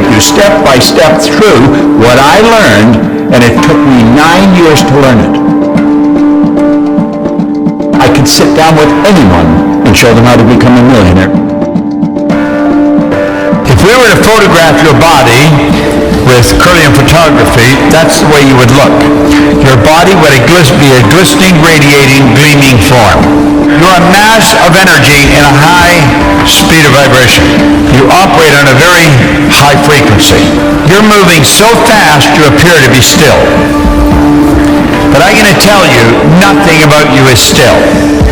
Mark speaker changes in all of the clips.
Speaker 1: take you step by step through what I learned, and it took me 9 years to learn it. I could sit down with anyone and show them how to become a millionaire. If we were to photograph your body with Curlian photography, that's the way you would look. Your body would be a glistening, radiating, gleaming form. You're a mass of energy in a high speed of vibration. You operate on a very high frequency. You're moving so fast you appear to be still. But I'm going to tell you, nothing about you is still.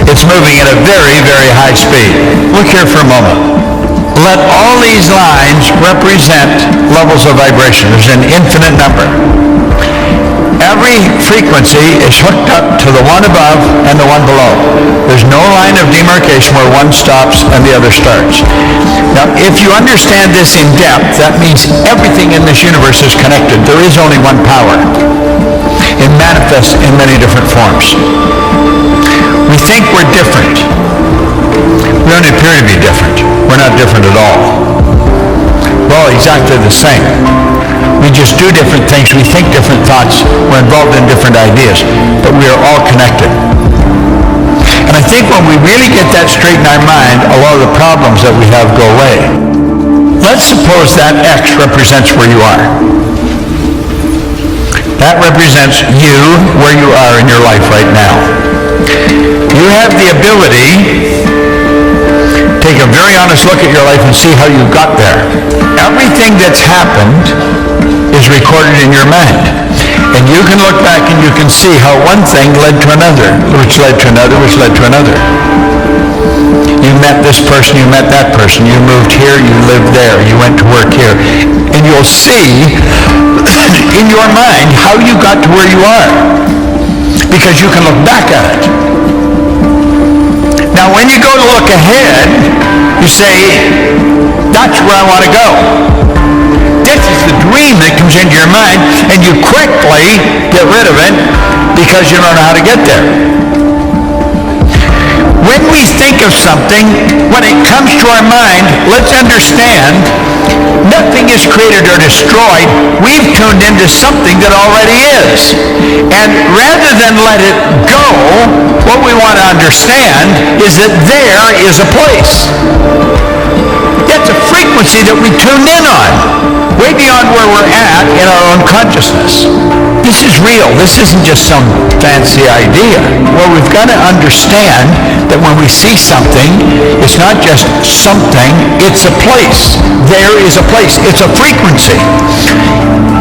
Speaker 1: It's moving at a very, very high speed. Look here for a moment. Let all these lines represent levels of vibration. There's an infinite number. Every frequency is hooked up to the one above and the one below. There's no line of demarcation where one stops and the other starts. Now, if you understand this in depth, that means everything in this universe is connected. There is only one power. It manifests in many different forms. We think we're different. We only appear to be different. We're not different at all. We're all exactly the same. We just do different things. We think different thoughts. We're involved in different ideas. But we are all connected. And I think when we really get that straight in our mind, a lot of the problems that we have go away. Let's suppose that X represents where you are. That represents you, where you are in your life right now. You have the ability to take a very honest look at your life and see how you got there. Everything that's happened is recorded in your mind. And you can look back and you can see how one thing led to another, which led to another, which led to another. You met this person, you met that person, you moved here, you lived there, you went to work here. And you'll see in your mind how you got to where you are. Because you can look back at it. Now when you go to look ahead, you say, that's where I want to go. This is the dream that comes into your mind, and you quickly get rid of it because you don't know how to get there. When we think of something, when it comes to our mind, let's understand nothing is created or destroyed. We've tuned into something that already is. And rather than let it go, what we want to understand is that there is a place. That's a frequency that we tune in on, way beyond where we're at in our own consciousness. This is real. This isn't just some fancy idea. Well, we've got to understand that when we see something, it's not just something, it's a place. There is a place. It's a frequency.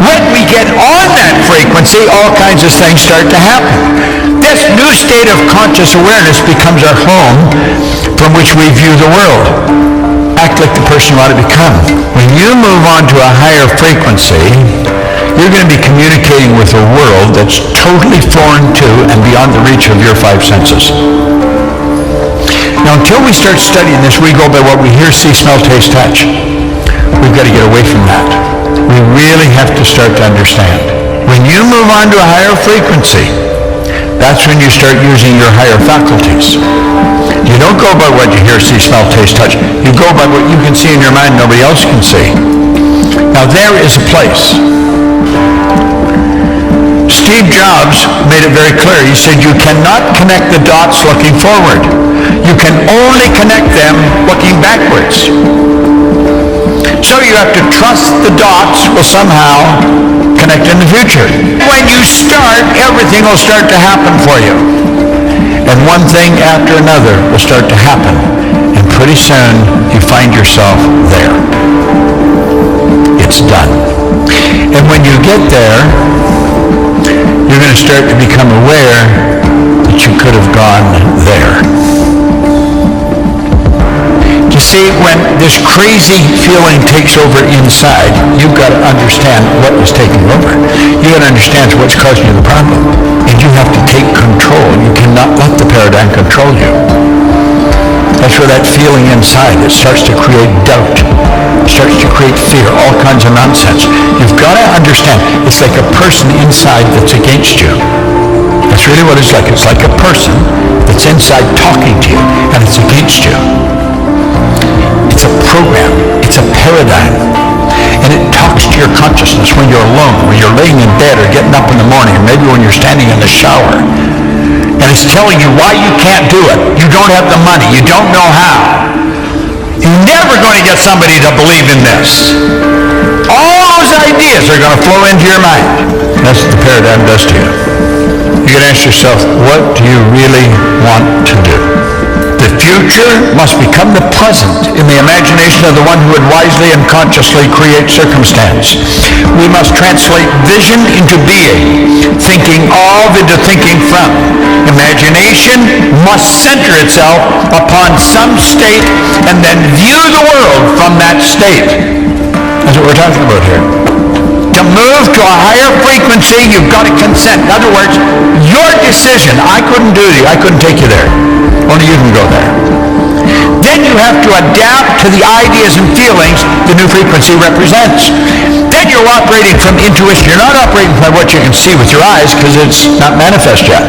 Speaker 1: When we get on that frequency, all kinds of things start to happen. This new state of conscious awareness becomes our home from which we view the world. Act like the person you want to become. When you move on to a higher frequency, you're going to be communicating with a world that's totally foreign to and beyond the reach of your five senses. Now, until we start studying this, we go by what we hear, see, smell, taste, touch. We've got to get away from that. We really have to start to understand. When you move on to a higher frequency, that's when you start using your higher faculties. You don't go by what you hear, see, smell, taste, touch. You go by what you can see in your mind nobody else can see. Now there is a place. Steve Jobs made it very clear. He said you cannot connect the dots looking forward. You can only connect them looking backwards. So you have to trust the dots will somehow connect in the future. When you start, everything will start to happen for you. And one thing after another will start to happen. And pretty soon, you find yourself there. It's done. And when you get there, you're going to start to become aware that you could have gone there. You see, when this crazy feeling takes over inside, you've got to understand what is taking over. You've got to understand what's causing you the problem. And you have to take control. You cannot let the paradigm control you. That's where that feeling inside, it starts to create doubt. It starts to create fear, all kinds of nonsense. You've got to understand, it's like a person inside that's against you. That's really what it's like. It's like a person that's inside talking to you, and it's against you. It's a program. It's a paradigm. And it talks to your consciousness when you're alone, when you're laying in bed or getting up in the morning, or maybe when you're standing in the shower. And it's telling you why you can't do it. You don't have the money. You don't know how. You're never going to get somebody to believe in this. All those ideas are going to flow into your mind. That's what the paradigm does to you. You can ask yourself, what do you really want to do? The future must become the present in the imagination of the one who would wisely and consciously create circumstance. We must translate vision into being, thinking of into thinking from. Imagination must center itself upon some state and then view the world from that state. That's what we're talking about here. To move to a higher frequency, you've got to consent. In other words, your decision, I couldn't take you there. Only you can go there. Then you have to adapt to the ideas and feelings the new frequency represents. Then you're operating from intuition. You're not operating by what you can see with your eyes because it's not manifest yet.